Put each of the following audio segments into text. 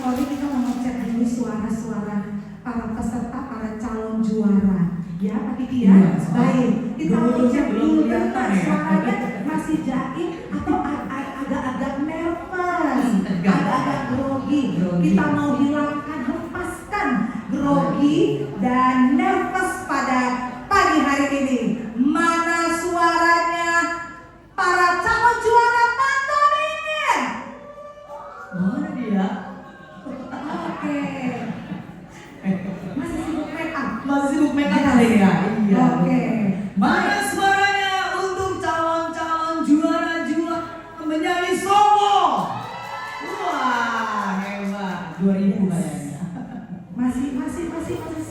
Polri kita mau ngecek dulu suara-suara para peserta, para calon juara. Ya, Pak Kiki ya? Baik, kita mau cek dulu bentar suaranya masih jaim atau agak-agak nervous, agak-agak grogi. Kita mau hilangkan, hempaskan grogi dan nervous pada pagi hari ini. Mana suaranya para calon juara tonton ini? Mana dia? Oke. Masih sibuk make up? Masih sibuk make up kali ya? Iya. Oke. Mana suaranya untuk calon-calon juara-juara menyanyi solo? Wah, hebat. 2000 kayaknya. Masih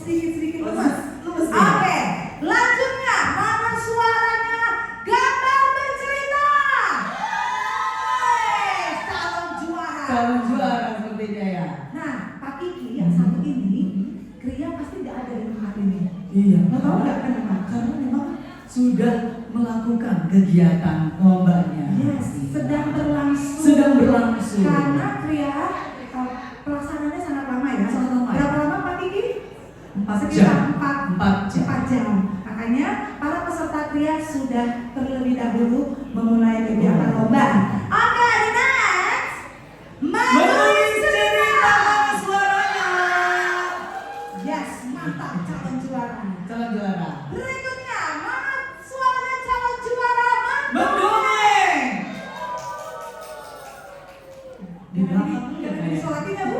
sedikit Lemas. Oke, lanjutnya mana suaranya gambar bercerita? Calon juara. Calon juara sepertinya ya. Nah, Pak Kiki yang satu ini, Kria pasti nggak ada di tempat ini. Iya. Tahu nggak kenapa? Karena memang sudah melakukan kegiatan lombanya. Yes, sedang berlangsung. Sedang berlangsung. Karena Kria pelaksanaannya sangat lama ya. Sangat lama. Berapa lama Pak Kiki? 4 jam. 4 jam. Makanya para peserta Kria sudah terlebih dahulu memulai kegiatan lomba. Oke, next. Menulis cerita suaranya. Yes, mantap calon juara. Calon juara. Berikutnya, mana suaranya calon juara? Mendongeng. Di belakang Jangan disolatin ya, Bu.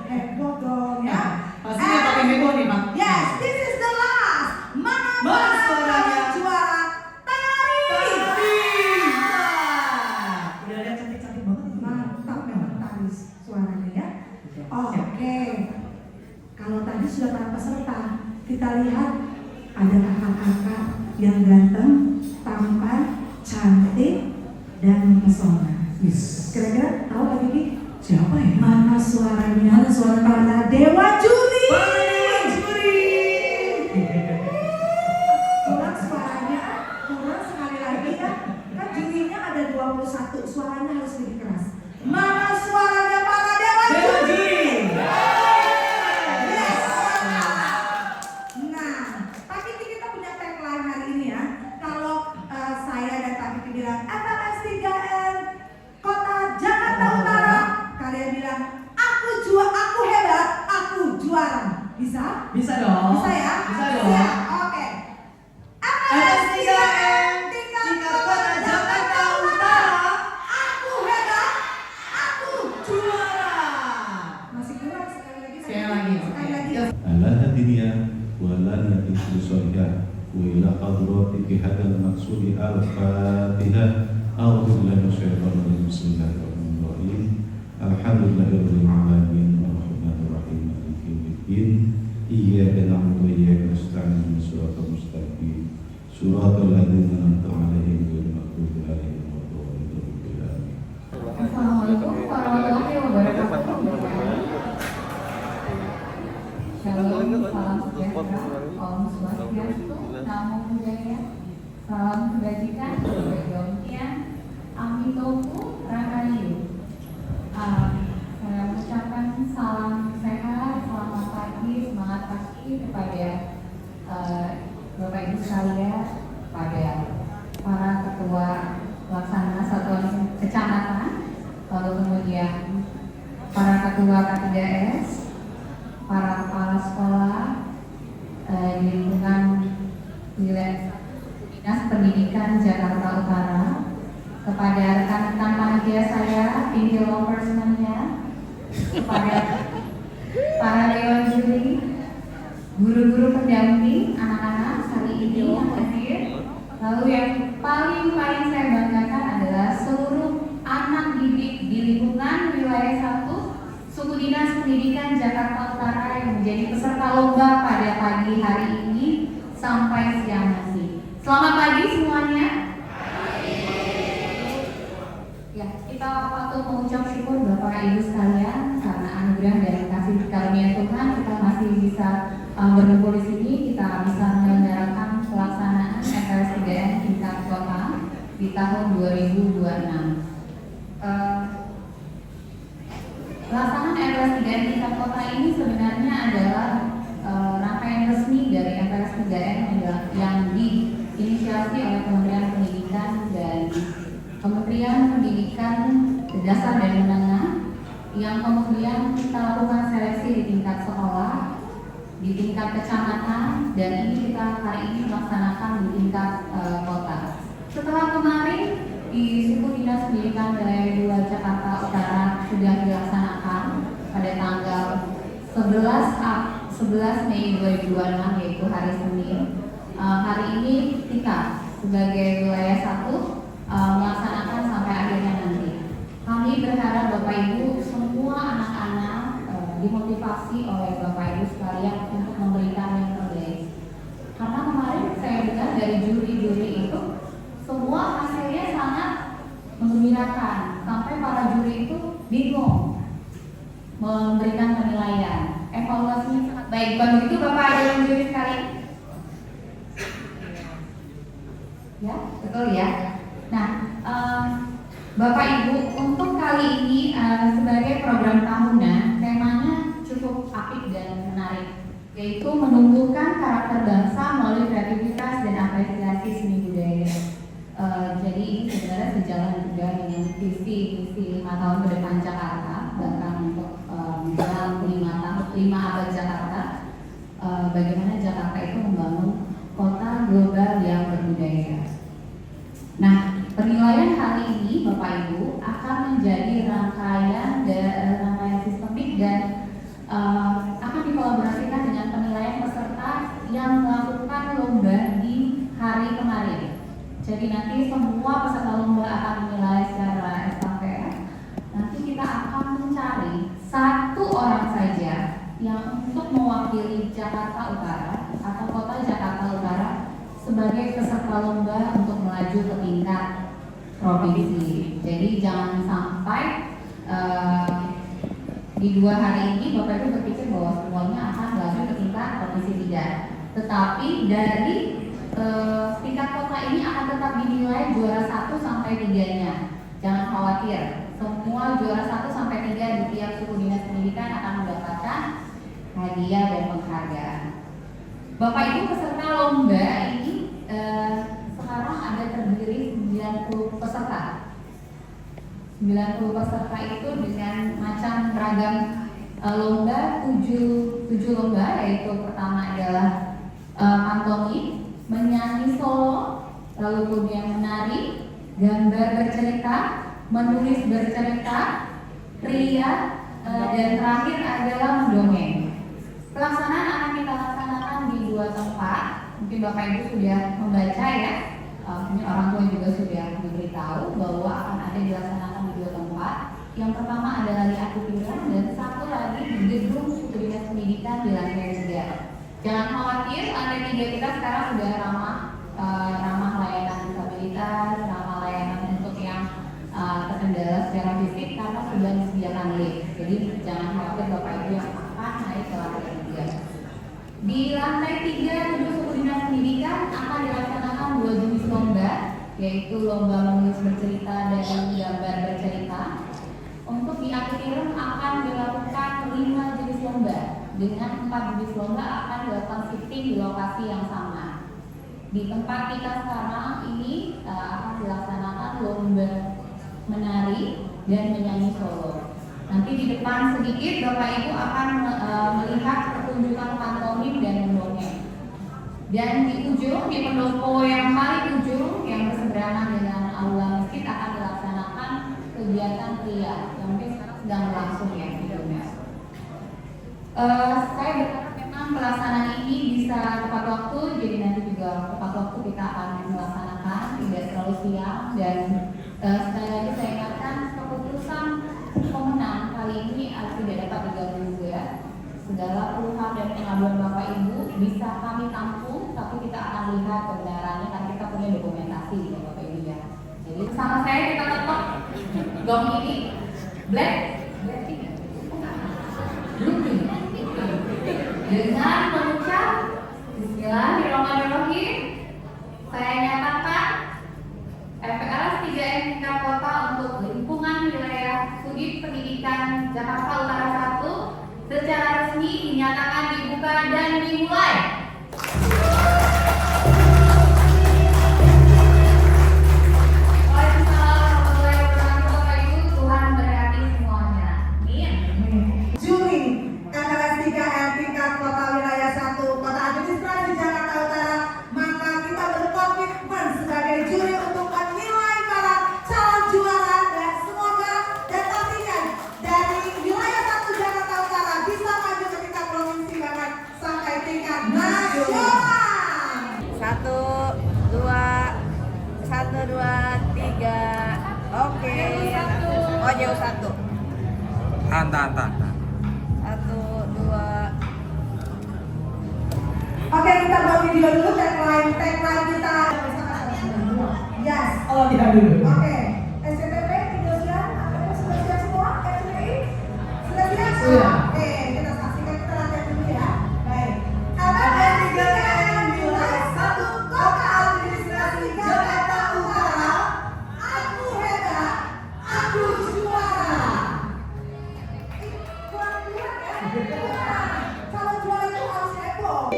Heboh dong ya. Pastinya pakai heboh nih, Pak. Yes, this is the last. Mana Mana suaranya? calon juara? Tari. Udah lihat cantik-cantik banget ini. Mantap memang Tari suaranya ya. Oke. Kalau tadi sudah para peserta, kita lihat ada kakak-kakak yang ganteng, tampan, cantik, dan mempesona. Yes. Kira-kira tahu Pak Kiki? Siapa ya? Mana suaranya? Mana suara Para dewa juri. Para juri. Kurang suaranya, kurang sekali lagi ya. Kan jurinya ada 21, suaranya harus lebih keras. Mana suaranya para dewa Dewa juri? juri. Yes. Nah, Pak Kiki kita punya tagline hari ini ya. Kalau saya dan Pak Kiki bilang FLS 3N Kota Jakarta Utara, kalian bilang aku hebat, aku juara. Bisa? Bisa dong. Bisa ya? Bisa dong. Siap, oke. FLS 3N tingkat Kota Jakarta Utara. Aku hebat, aku Juara. masih kurang sekali lagi. Sekali lagi. Sekali lagi. على الدنيا ولا نتيجة صالحة وإلى حضراتك هذا المقصود الفاتحة أعوذ بالله من الشيطان الرجيم بسم الله الرحمن الرحيم الحمد لله رب العالمين الرحمن الرحيم مالك يوم الدين إياك نعبد وإياك نستعين اهدنا الصراط المستقيم صراط الذين أنعمت عليهم غير المغضوب عليهم ولا الضالين. Assalamualaikum warahmatullahi wabarakatuh. Shalom, salam sejahtera, Om Swastiastu, Namo Buddhaya, salam kebajikan, Yongkian, Amitoku, Rahayu. Saya mengucapkan salam sehat, selamat pagi, semangat pagi kepada Bapak Ibu sekalian, kepada para ketua pelaksana satuan kecamatan, lalu kemudian para ketua K3S, para kepala sekolah di lingkungan wilayah Dinas Pendidikan Jakarta Utara, kepada rekan-rekan panitia saya, Pinky Loversman-nya, kepada para dewan juri, guru-guru pendamping anak-anak hari ini yang hadir. Lalu yang paling saya banggakan adalah seluruh anak didik di lingkungan wilayah 1 Suku Dinas Pendidikan Jakarta Utara yang menjadi peserta lomba pada pagi hari ini sampai siang nanti. Selamat pagi semuanya. Ya, kita patut mengucap syukur Bapak Ibu sekalian karena anugerah dan kasih karunia Tuhan kita masih bisa berkumpul di sini, kita bisa menyelenggarakan pelaksanaan FLS 3N tingkat kota di tahun 2026. Pelaksanaan kota ini sebenarnya adalah rangkaian resmi dari MPLS 3M yang diinisiasi oleh Kementerian Pendidikan dan Kementerian Pendidikan Dasar dan Menengah, yang kemudian kita lakukan seleksi di tingkat sekolah, di tingkat kecamatan, dan ini kita hari ini melaksanakan di tingkat kota. Setelah kemarin di Suku Dinas Pendidikan Wilayah 2 Jakarta Utara sudah dilaksanakan pada tanggal 11 Mei 2026, yaitu hari Senin. Hari ini kita sebagai wilayah 1 melaksanakan sampai akhirnya nanti. Kami berharap Bapak Ibu semua anak-anak dimotivasi oleh Bapak Ibu sekalian untuk memberikan yang terbaik. Karena kemarin saya dengar dari juri-juri itu semua hasilnya sangat menggembirakan, sampai para juri itu bingung memberikan penilaian. Evaluasinya sangat baik. Bukan begitu Bapak dan juri sekalian? Ya, betul ya. Nah, Bapak Ibu, untuk kali ini sebagai program tahunan, temanya cukup apik dan menarik, yaitu menumbuhkan karakter bangsa melalui kreativitas dan apresiasi seni budaya. Jadi ini sebenarnya sejalan juga dengan visi 5 tahun ke depan Jakarta, bahkan untuk dalam 5 abad Jakarta, bagaimana Jakarta itu membangun kota global yang berbudaya. Nah, penilaian kali ini Bapak Ibu akan menjadi rangkaian sistemik dan akan dikolaborasikan dengan penilaian peserta yang melakukan lomba di hari kemarin. Jadi nanti semua peserta lomba akan menilai secara estafet. Nanti kita akan mencari 1 orang saja yang untuk mewakili Jakarta Utara atau kota Jakarta Utara sebagai peserta lomba untuk melaju ke tingkat provinsi. Jadi jangan sampai di 2 hari ini Bapak Ibu berpikir bahwa semuanya akan melaju ke tingkat provinsi, tidak. Tetapi dari tingkat kota ini akan tetap dinilai juara 1 sampai 3-nya. Jangan khawatir, semua juara 1 sampai 3 di tiap suku dinas pendidikan akan mendapatkan hadiah dan penghargaan. Bapak Ibu peserta lomba ini sekarang ada terdiri 90 peserta. 90 peserta itu dengan macam beragam lomba, 7 lomba, yaitu pertama adalah pantomim, menyanyi solo, lalu kemudian menari, gambar bercerita, menulis bercerita, riak, dan terakhir adalah mendongeng. Pelaksanaan akan kita laksanakan di 2 tempat. Mungkin Bapak Ibu sudah membaca ya, ini orang tua juga sudah diberitahu bahwa akan ada dilaksanakan di 2 tempat. Yang pertama adalah di Atipiran dan satu lagi di gedung Suku Dinas Pendidikan di lantai 3. Jangan khawatir, lantai 3 kita sekarang sudah ramah layanan disabilitas, ramah layanan untuk yang terkendala secara fisik karena sudah disediakan lift. Jadi jangan khawatir Bapak Ibu yang akan naik ke lantai 3. Di lantai 3 gedung Suku Dinas Pendidikan akan dilaksanakan 2 jenis lomba, yaitu lomba menulis bercerita dan gambar bercerita. Untuk di Atipiran akan dilakukan 5 jenis lomba. Dengan 4 jenis lomba akan dilakukan shifting di lokasi yang sama. Di tempat kita sekarang ini akan dilaksanakan lomba menari dan menyanyi solo. Nanti di depan sedikit Bapak Ibu akan melihat pertunjukan pantomim dan mendongeng. Dan di ujung, di pendopo yang paling ujung yang berseberangan dengan aula masjid akan dilaksanakan kegiatan pria yang mungkin sekarang sedang berlangsung ya di dunia. Saya berharap memang pelaksanaan ini bisa tepat waktu, jadi nanti juga tepat waktu kita akan melaksanakan, tidak terlalu siang. Dan sekali lagi saya ingatkan, keputusan pemenang kali ini tidak dapat diganggu juga. Segala keluhan dan pengaduan Bapak Ibu bisa kami tampung, tapi kita akan lihat kebenarannya karena kita punya dokumentasi ya Bapak Ibu ya. Jadi sama saya kita ketok gong ini black dengan mengucap Bismillahirrahmanirrahim. Saya nyatakan MPLS 3M tingkat kota untuk lingkungan wilayah Studi Pendidikan Jakarta Utara 1 secara resmi dinyatakan dibuka dan dimulai. Waalaikumsalam warahmatullahi wabarakatuh. Bapak Ibu, Tuhan berkati semuanya. Amin. Juri KKS 3M tingkat kota wilayah 1 Kota Administrasi Jakarta Utara, maka kita berkomitmen sebagai juri untuk menilai para calon juara dan semoga dan pastinya dari wilayah 1 Jakarta Utara bisa maju ke tingkat provinsi bahkan sampai tingkat nasional. 1, 2, 3. Oke. Oh, jauh 1. Tahan. 1, 2. Oke, kita buat video dulu tagline kita. Yes. Oh, tidak dulu. Oke. SCTP sudah siap? Sudah siap semua? SCTI? Sudah siap? Sudah. Oke, kita saksikan, kita latihan dulu ya. Baik. KKS 3M wilayah 1 Kota Administrasi Jakarta Utara. Aku hebat, aku juara. Kurang kuat ya? Kurang. Kalau juara itu harus heboh.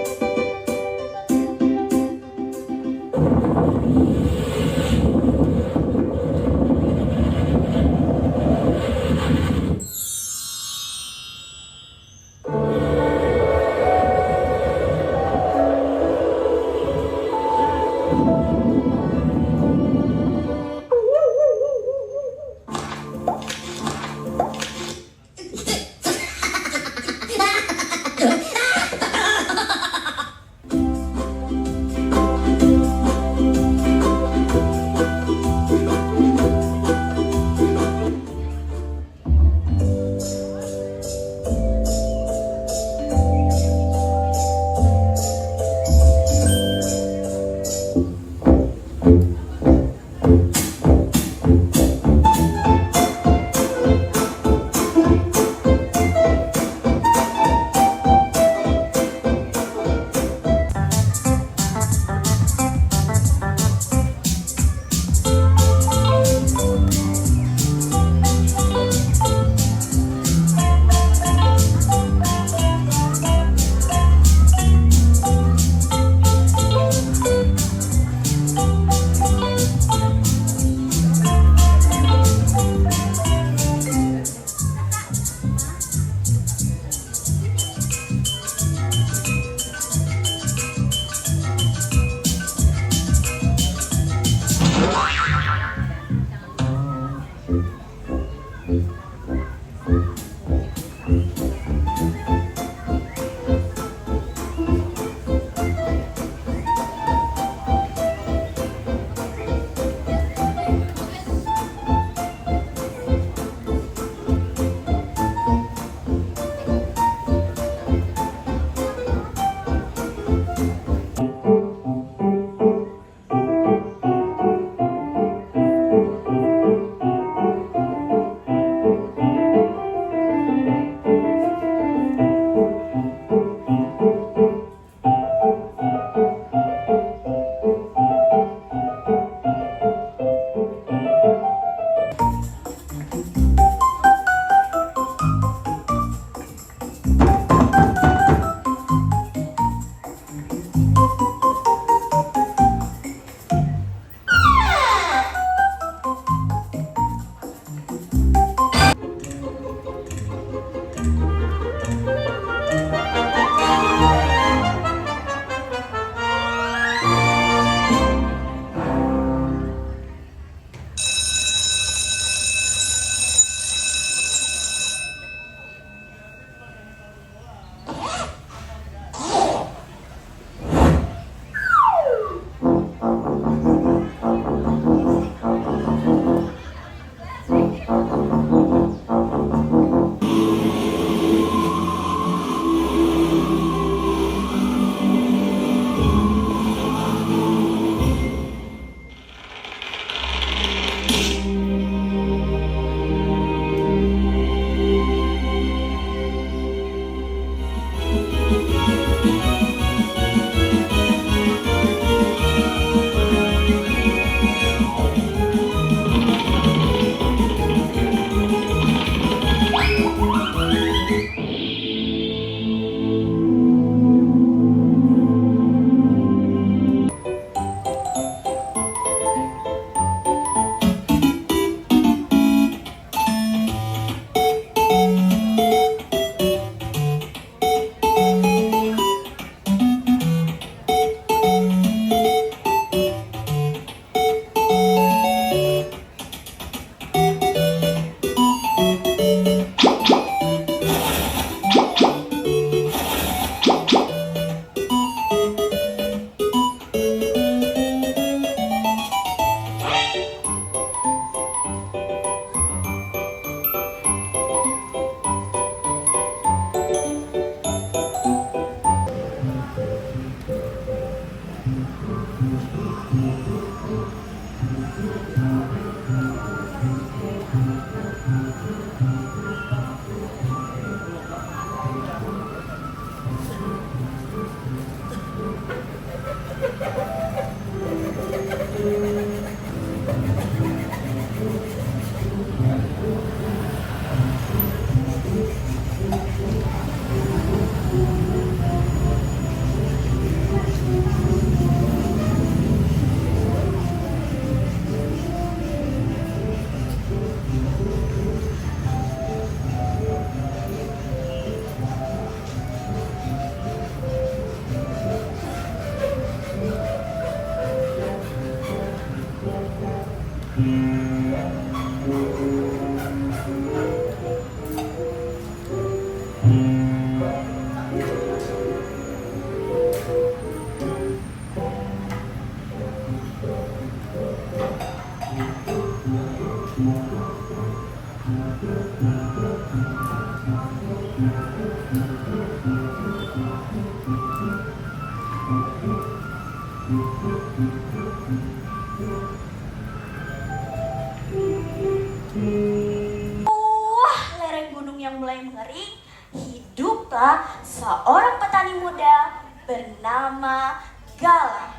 Lereng gunung yang mulai mengering, hiduplah seorang petani muda bernama Galah.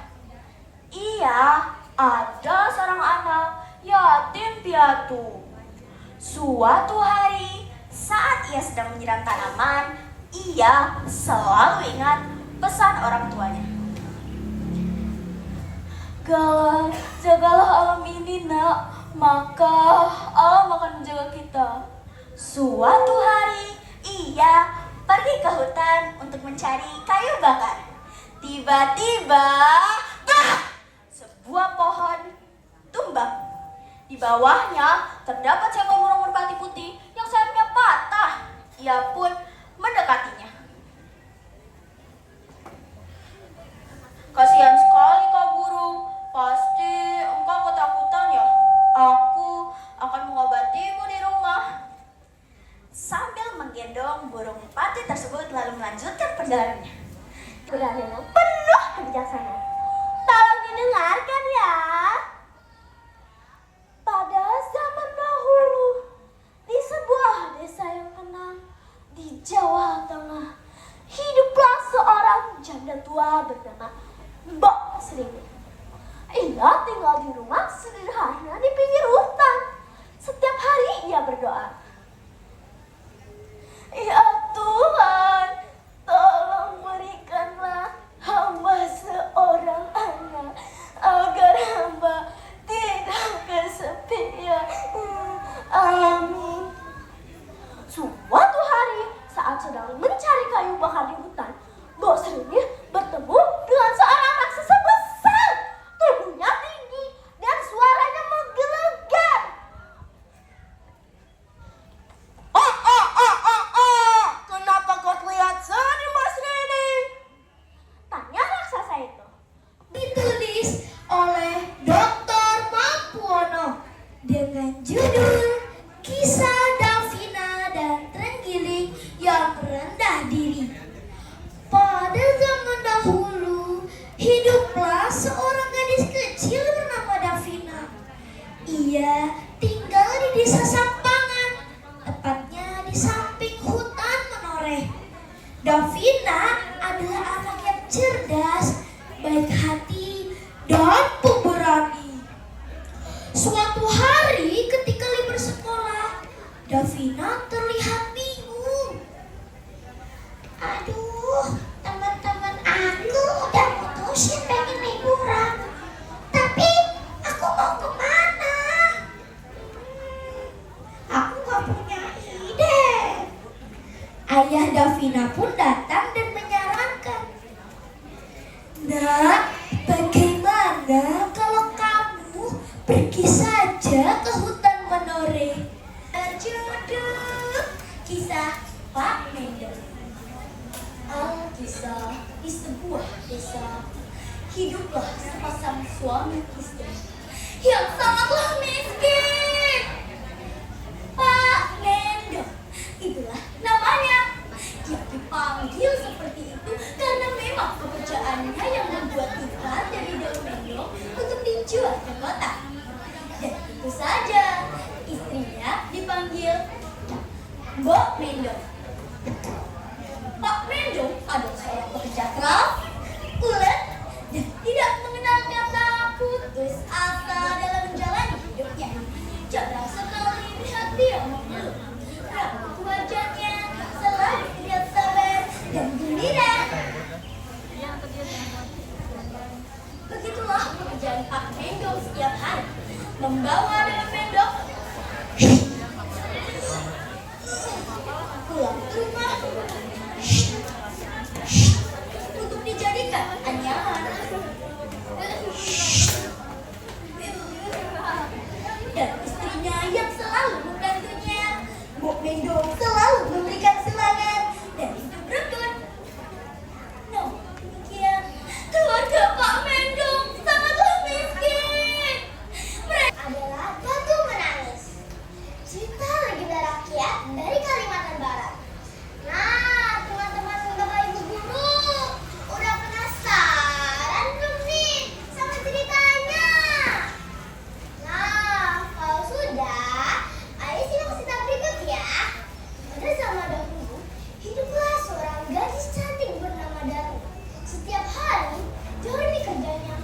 Ia adalah seorang anak yatim piatu. Suatu hari, saat ia sedang menyiram tanaman, ia selalu ingat pesan orang tuanya. Galah, jagalah alam ini nak, maka alam akan menjaga kita. Suatu hari, ia pergi ke hutan untuk mencari kayu bakar. Tiba-tiba, sebuah pohon tumbang. Di bawahnya terdapat seekor burung merpati putih yang sayapnya patah. Ia pun mendekatinya. Kasihan sekali kau burung, pasti engkau ketakutan ya. Aku akan mengobatimu di rumah. Sambil menggendong burung merpati tersebut lalu melanjutkan perjalanannya. Perjalanan penuh kebijaksanaan. Tolong didengarkan ya. Pada zaman dahulu, di sebuah desa yang tenang di Jawa Tengah, hiduplah seorang janda tua bernama Mbok Seringi. Ia tinggal di rumah sederhana di pinggir hutan. Setiap hari ia berdoa. Ya Tuhan, tolong berikanlah hamba seorang anak agar hamba tidak kesepian. Amin. Suatu hari, saat sedang mencari kayu bakar di hutan, Mbok Seringi bertemu dengan seorang raksasa besar. Tubuhnya tinggi dan suaranya menggelegar. Kenapa kau terlihat sedih, Mas Rini? Tanya raksasa itu. Ditulis oleh Dr. Papuono dengan judul Kisah Davina dan Trenggiling yang Rendah Diri. Pada zaman dahulu, hiduplah seorang gadis kecil bernama Davina. Ia tinggal di desa Sampangan, tepatnya di samping hutan menoreh. Davina adalah anak yang cerdas, baik hati, dan pemberani. Suatu hari ketika libur sekolah, Davina terlihat bingung. Aduh, teman-teman aku udah mutusin pengen liburan. Tapi aku mau kemana? Aku gak punya ide. Ayah Davina pun datang dan menyarankan. Nak, bagaimana kalau kamu pergi saja ke hutan menoreh? Berjudul Kisah Pak Mendel. Alkisah di sebuah desa, hiduplah sepasang suami istri yang sangatlah miskin. Pak Mendel, itulah namanya. Dia dipanggil seperti itu karena memang pekerjaannya yang membuat ikan dari daun mendong untuk dijual ke kota. Dan itu saja, istrinya dipanggil Mbok Mendong. Pak Mendong adalah seorang pekerja keras, ulet, dan tidak mengenal kata putus asa dalam menjalani hidupnya. Jarang sekali melihat dia mengeluh. Rambut wajahnya selalu terlihat sabar dan gembira. Begitulah pekerjaan Pak Mendong setiap hari, membawa dengan mendok pulang ke rumah untuk dijadikan anyaman. Dan istrinya yang selalu membantunya, Mbok Mendong selalu memberikan semangat dan hidup rukun. No, demikian keluarga Pak Mendong sangatlah miskin. Mereka adalah Batu Menangis, cerita legenda rakyat dari Kalimantan Barat. Nah, teman-teman Bapak Ibu guru, udah penasaran belum nih sama ceritanya? Nah, kalau sudah, ayo simak cerita berikut ya. Pada zaman dahulu, hiduplah seorang gadis cantik bernama Darmi. Setiap hari, Darmi kerjanya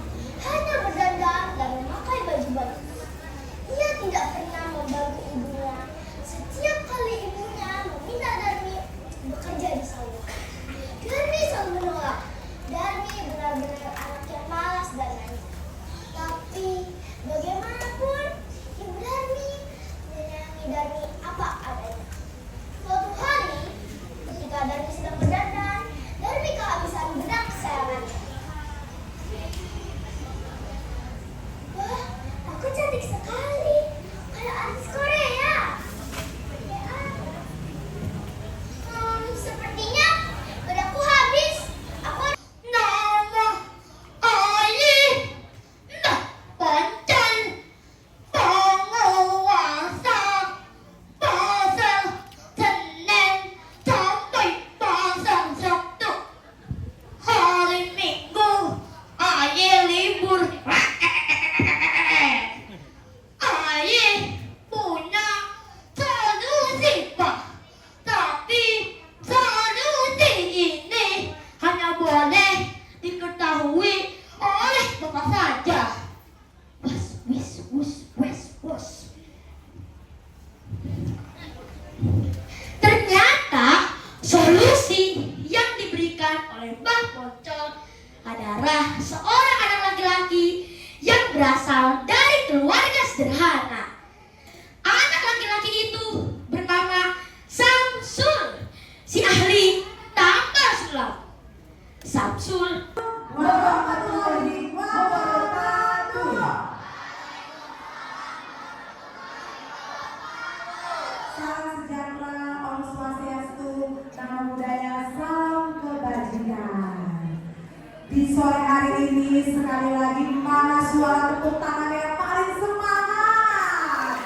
hanya berdandan dan memakai baju baru. Ia tidak pernah membantu ibunya. Setiap kali ibunya meminta Darmi bekerja di sawah, Darmi selalu menolak. Darmi benar-benar anak yang malas dan naiv. Tapi bagaimanapun, ibu Darmi menyayangi Darmi apa adanya. Suatu hari, ketika Darmi sedang berdandan, Darmi kehabisan benang kesayangannya. Wah, aku cantik sekali, kayak artis Korea. Sepertinya bedakku habis. Aku nama Ali, nah pancen, penguasa, pasang Senin sampai pasang Sabtu. Hari Minggu ayah libur. Ayah punya solusi Pak, tapi solusi ini hanya boleh diketahui oleh Bapak saja. Wes. Ternyata solusi yang diberikan oleh Mbah Poncol adalah seorang anak laki-laki yang berasal dari keluarga sederhana. Anak laki-laki itu bernama Samsul, si ahli tambal sulam. Samsul Warahmatullahi wabarakatuh. Salam sejahtera, Om Swastiastu, Namo Buddhaya, salam kebajikan. Di sore hari ini sekali lagi mana suara tepuk tangan yang paling semangat?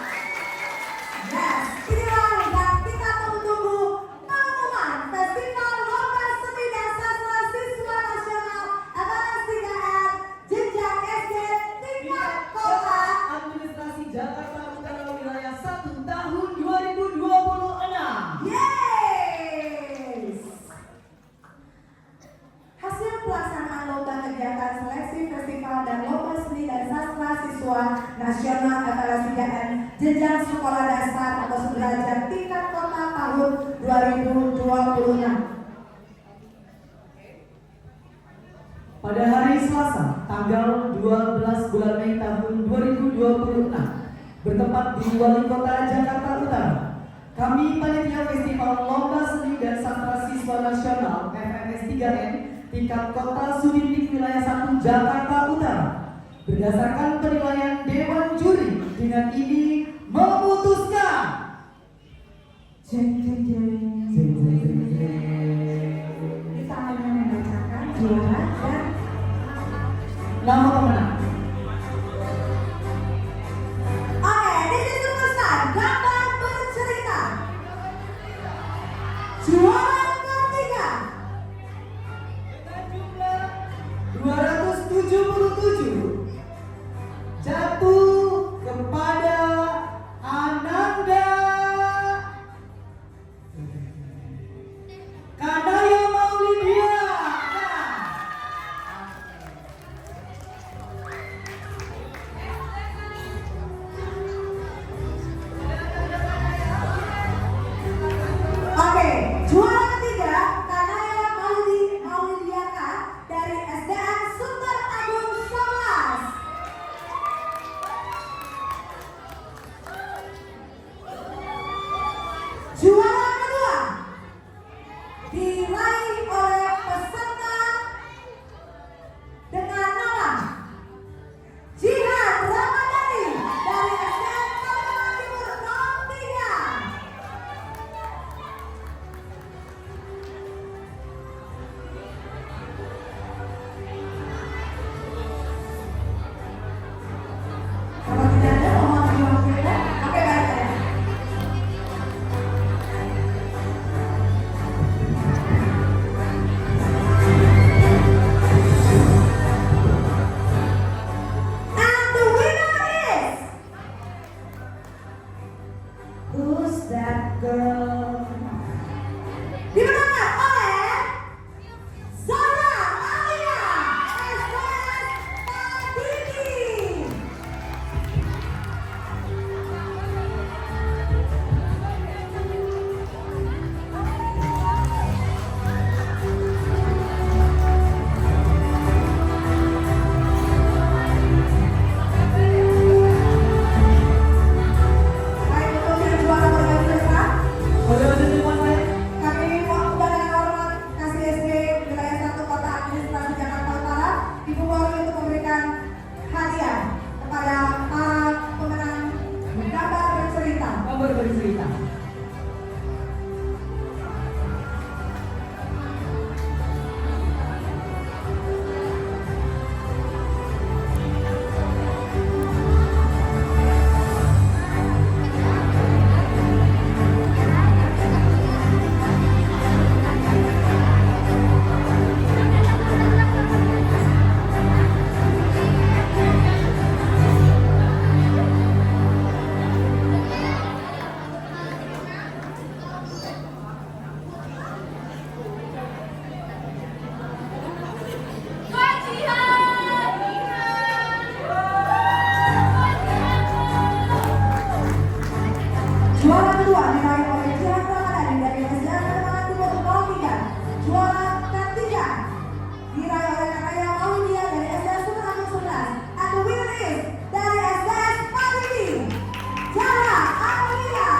Yes, inilah dan kita tunggu-tunggu pengumuman Festival Lomba Seni dan Sastra Siswa Nasional Angkatan 3N Jenjang SD tingkat kota. Administrasi Jakarta Utara Wilayah 1 tahun 2026. Yes. Hasil pelaksanaan lomba kegiatan seleksi festival dan lomba seni dan sastra siswa nasional Angkatan 3N jenjang sekolah dasar atau sederajat tingkat kota tahun 2026. Pada hari Selasa, tanggal 12 bulan Mei tahun 2026, bertempat di Wali Kota Jakarta Utara, kami panitia Festival Lomba Seni dan Sastra Siswa Nasional FMS 3N tingkat kota Sudindik Wilayah 1 Jakarta Utara, berdasarkan penilaian Dewan Juri dengan ini memutuskan Kita akan membacakan juara dan nama pemenang. oke, ditutupkan gambar bercerita. Juara ketiga Dengan jumlah 277 jatuh kepada Ananda that girl. Dimenangkan oleh Zara Alia SKS Padini. Baik, untuk yang juara berbagai besar, kami mohon dengan hormat kasih SD wilayah 1 Kota Administrasi Jakarta Utara Ibu Polri untuk memberikan hadiah kepada para pemenang gambar bercerita. Gambar bercerita. Juara kedua diraih oleh Jihan Ramadhani dari SDA Kalimantan Timur 03. Juara ketiga diraih oleh Kakaya Maulia dari SDA Sumeneb 11. And the winner is dari SDA Padini, Zara Alia.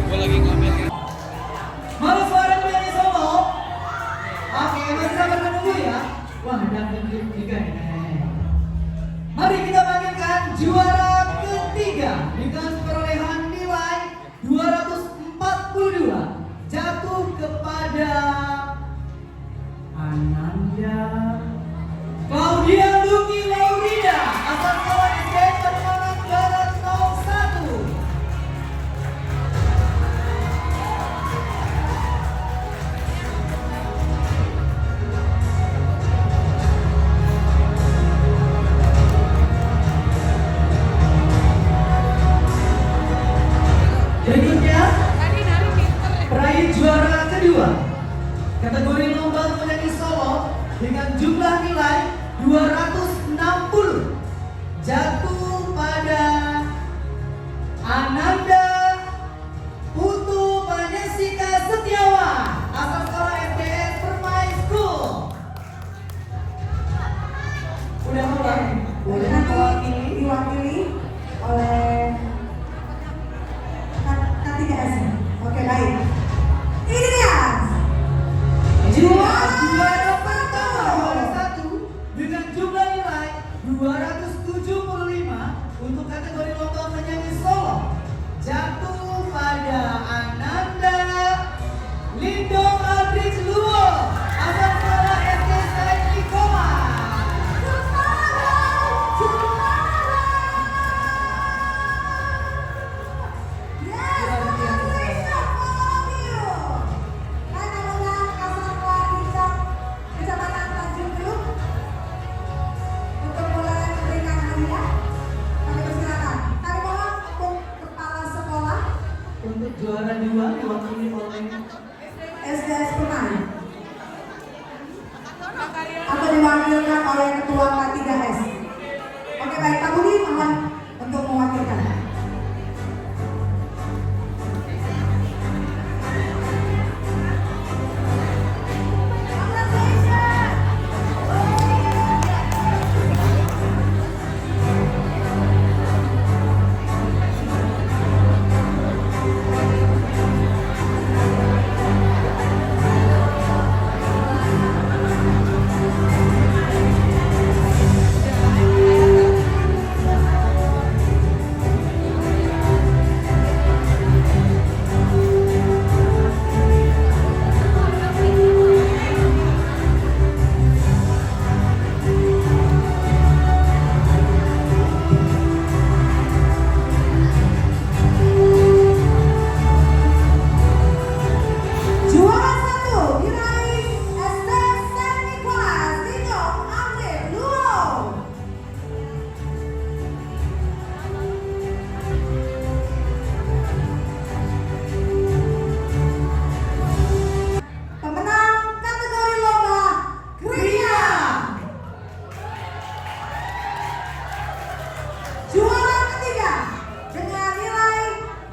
Gue lagi ngambil kan. Mana suara penyanyi solo? Oke, masih sabar menunggu ya. Wah, ada ketiga nih. Mari kita panggilkan juara ketiga dengan perolehan nilai 242 jatuh kepada Ananda Claudia Luki Laurida asal sekolah SD Kalimantan Barat 01. Berikutnya peraih juara kedua kategori lomba penyanyi solo dengan jumlah nilai 260 jatuh pada Ananda Putu Panyasika Setiawan asal sekolah SDS Permai School. Udah mulai. Boleh nanti diwakili oleh K3S. Oke, baik. Ini dia Juara pertama satu dengan jumlah nilai 275 untuk kategori lomba penyanyi solo jatuh pada Ananda Lindong Aldrich Luo asal sekolah SD Said Nikoma. Untuk juara dua diwakili oleh SDS Permai atau diwakilkan oleh Ketua K3S. Oke, baik, Pak Budi mohon untuk mewakilkan.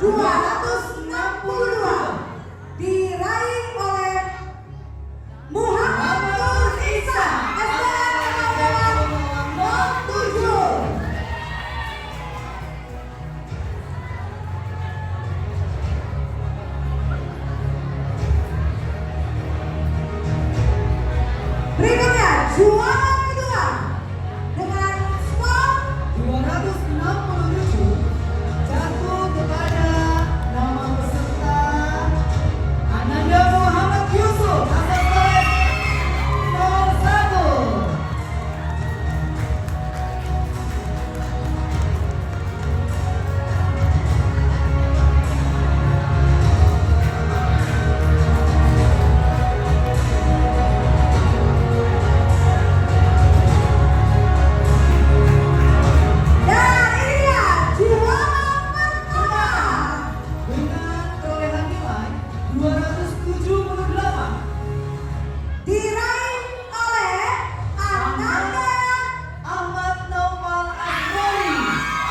262 diraih oleh Muhammad Nur Isa SDN nomor 7. Berikutnya juara kedua dengan skor 267 jatuh kepada nama peserta Ananda Muhammad Yusuf asal Soleh nomor 1. dan ini dia juara pertama Dengan perolehan nilai 278 diraih oleh Ananda Ahmad Naufal Asmori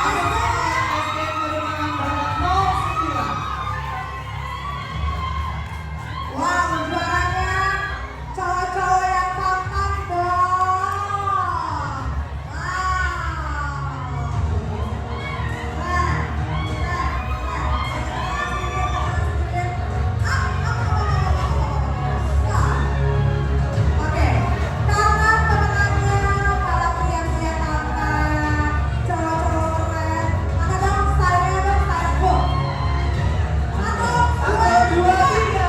SDN Pademangan Barat 09. Wow, juaranya cowok-cowok yang tampan dong. Oke, karena pemenangnya para pria-pria tampan, cowok-cowok keren, mana dong stylenya dong, style book. 1, 2, 3.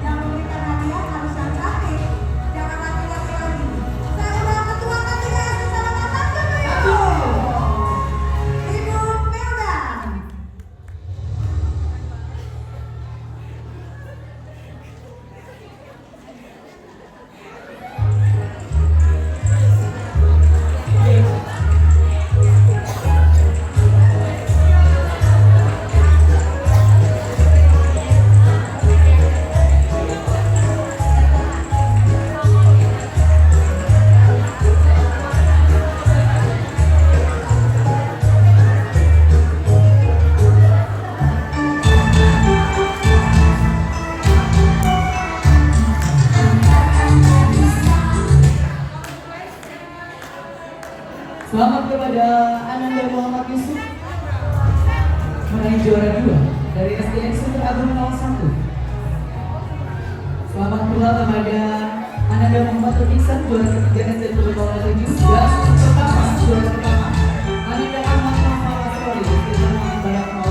Yang memberikan hadiah harus yang cantik, jangan laki-laki lagi. Saya udah ketua ketiga secara matang dulu. Ibu Melda. Selamat kepada Ananda Muhammad Yusuf meraih juara 2 dari SDN Sumber Agung 01. Selamat pula kepada Ananda Muhammad Nur juara ketiga SDN Sumber 07 dan pertama juara pertama Ananda Ahmad Naufal Asmori SDN Barat 09.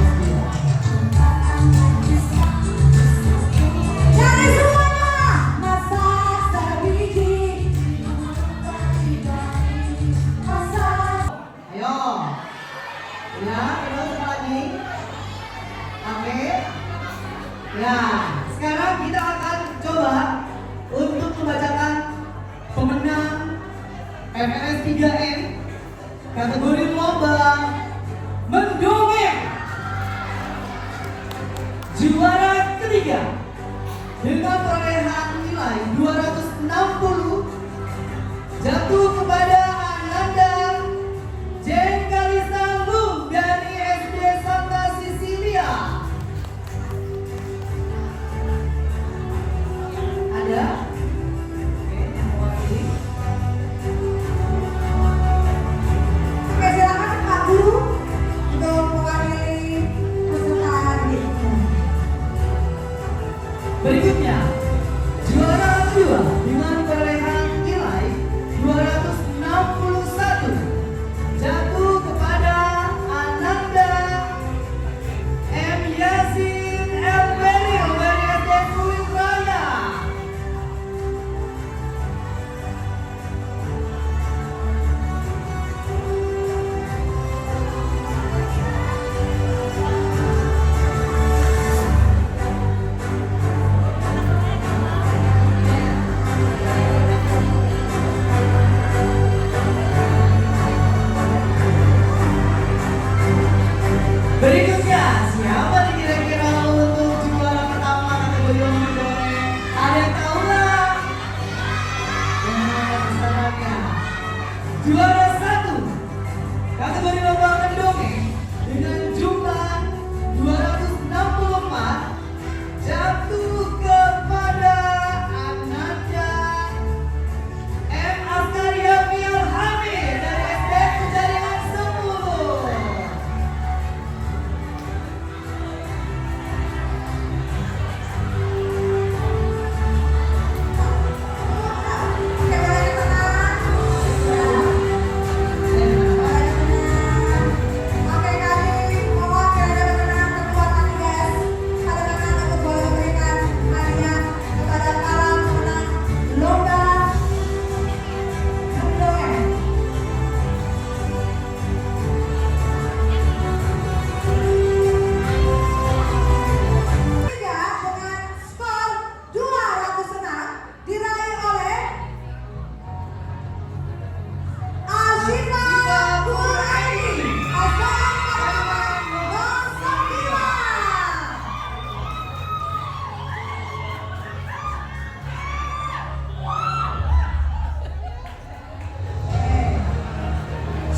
Jadi semuanya masak sebiji. Masak. Ayo. Ya, terus lagi. Oke. Ya, sekarang kita akan coba untuk membacakan pemenang FNS 3M kategori lomba mendongeng. Juara ketiga dengan perolehan nilai 260 jatuh kepada Ananda Jeng Kalisambung dari SD Santa Cecilia. Ada? Oke, yang mewakili. Oke, silakan Pak Guru untuk mewakili peserta hari ini. Juara 1 kategori lomba mendongeng dengan jumlah 264 jatuh kepada Ananda M. Askaria Milhami dari SD Penjaringan 10.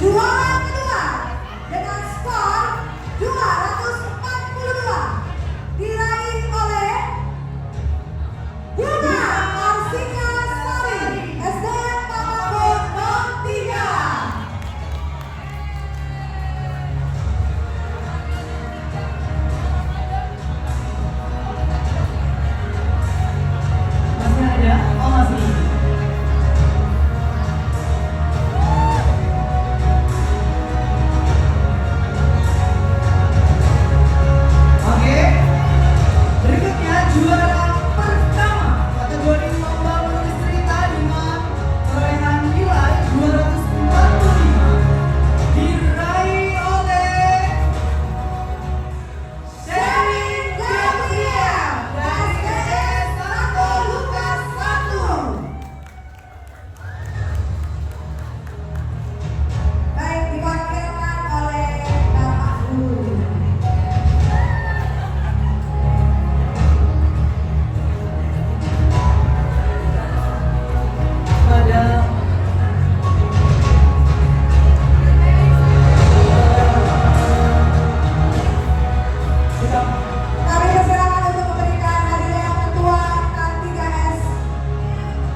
Juara kedua dengan skor 242 diraih oleh Bunga Arsika Sari SDN Tamangun 03. Masih ada? Oh masih. Oke. Berikutnya juara pertama kategori lomba menulis cerita dengan perolehan nilai 245 diraih oleh Sherin Gabriel dari SDN Santo Lukas 1. Baik, diwakilkan oleh Bapak Guru. Pada Kami persilakan untuk memberikan hadiah Ketua K3S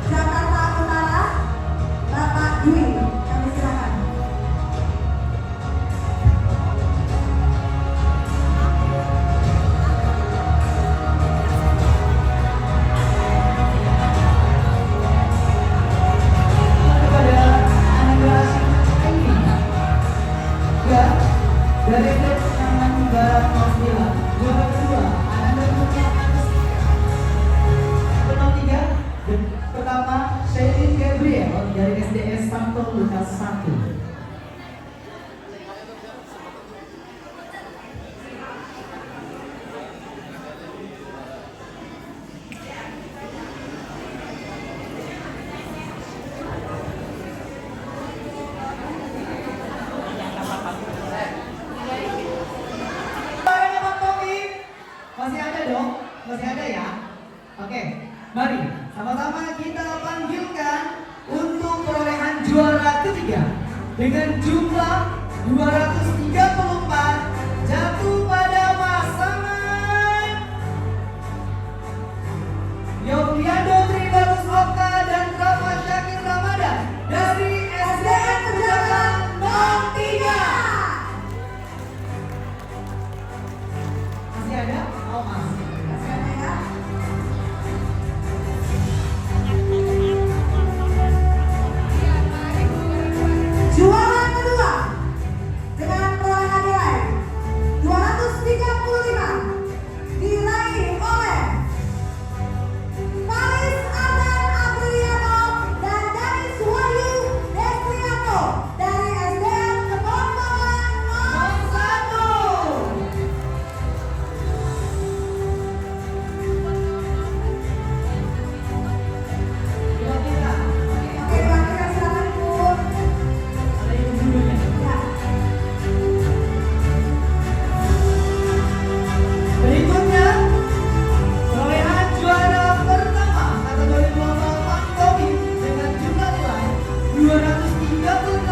Jakarta Utara, Bapak Dwi. Kami silakan. kepada Ananda Aini ya dari Penanganan Barat 09 juara kedua Ananda Mutia Penom 3 dan pertama Sherin Gabriel dari SDS Santo Lukas 1. Suaranya Bang Tommy masih ada dong? Masih ada ya? Oke, mari sama-sama kita panggilkan untuk perolehan juara ketiga dengan jumlah 234 jatuh pada pasangan Yogyado Tribagus Okta dan Rafa Syakir Ramadan dari SDN Pejagaan 03. Masih ada? Oh masih. Masih ada ya? Juara kedua dengan perolehan nilai 235 diraih oleh Faris Ardan Apriliano dan Danis Wahyu Destrianto dari SDN Kebonpangan 01. Oke, diwakilkan silakan Bu. Ya. Berikutnya perolehan juara pertama kategori lomba Pantomim dengan jumlah nilai 233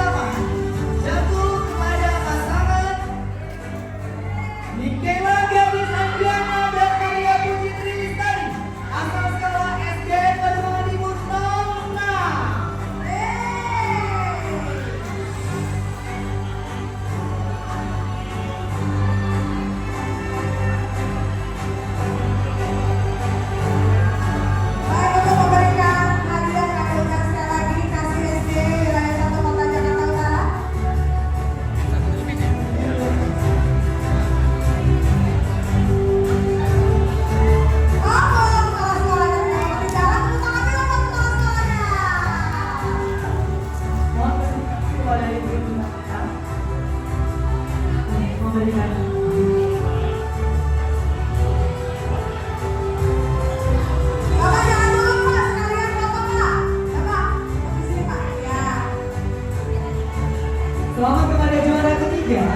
Selamat kepada juara ketiga,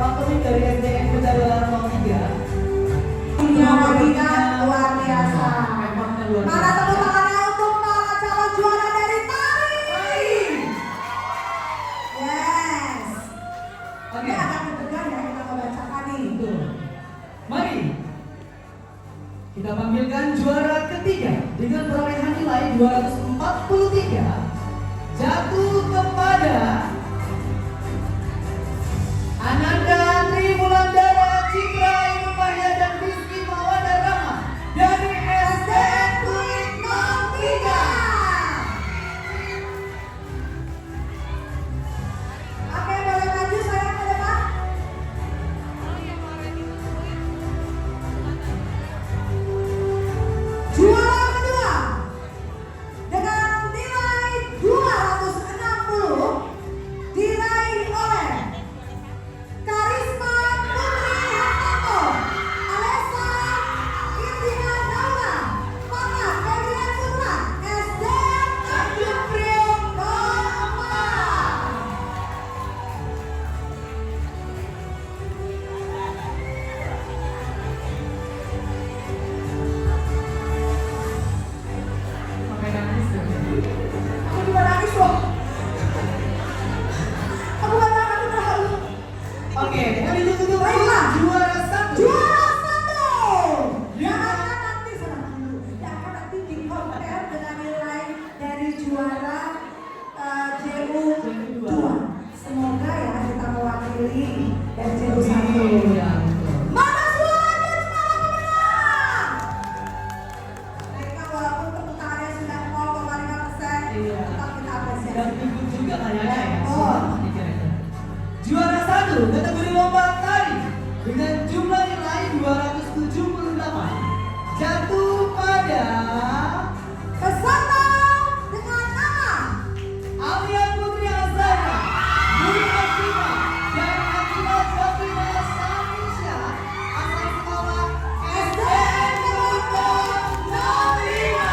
Pak Pemik dari SDN Kedaluan 03. Juara kita luar biasa. Mana tepuk tangannya untuk para calon juara dari tari? Yes. Oke. Ini agak deg-degan ya kita membacakan nih. Betul. Mari kita panggilkan juara ketiga dengan perolehan nilai 243 jatuh kepada Ananda Trimulandara Citra Irmaya dan Rizky Mawana Rama dari SDN Kulit 03. Oke, boleh maju saya ke depan. Juara kedua dengan nilai 260 diraih oleh Karisma Putri Hartanto, Alessa Intina Nauna, Mama Ferdinand Putra, SDN Tanjung Priok 04. Sampai nangis ya. Aku juga nangis loh. Aku gak tahan, aku terharu. Oke, kita ditutup Baiklah. juara satu. Juara satu yang akan nanti senang dulu, yang akan nanti di compare dengan nilai dari juara JU 2. Semoga ya kita mewakili dari JU 1. Ya, betul. Mana suaranya semangat pemenang? Mereka walaupun tepuk tangannya sudah 0,5%, Iya. tetap kita apresiasi. Dan ikut juga kayaknya ya. Oh. Kira-kira. Juara satu kategori lomba tari dengan jumlah nilai 278 jatuh pada Peserta dengan nama Alia Putri Azara, Nuri Asima, dan Akila Jovina Sanisha asal sekolah SDN Kebutuhan 05.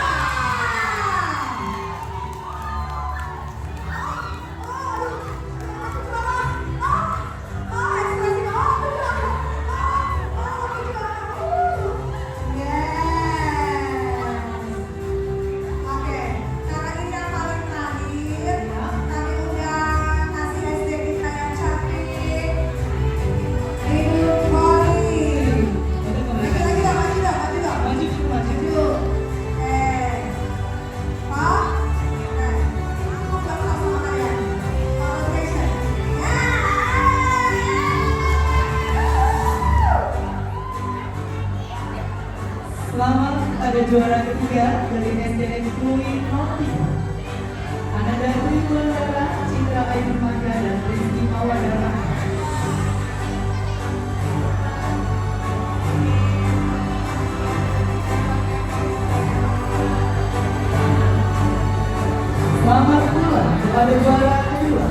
Maju dulu, maju dulu. Selamat pada juara ketiga dari SDN Kulit 03. Ananda Trimulandara Citra Ayu Maga dan Rizky Mawana. Selamat pula kepada juara kedua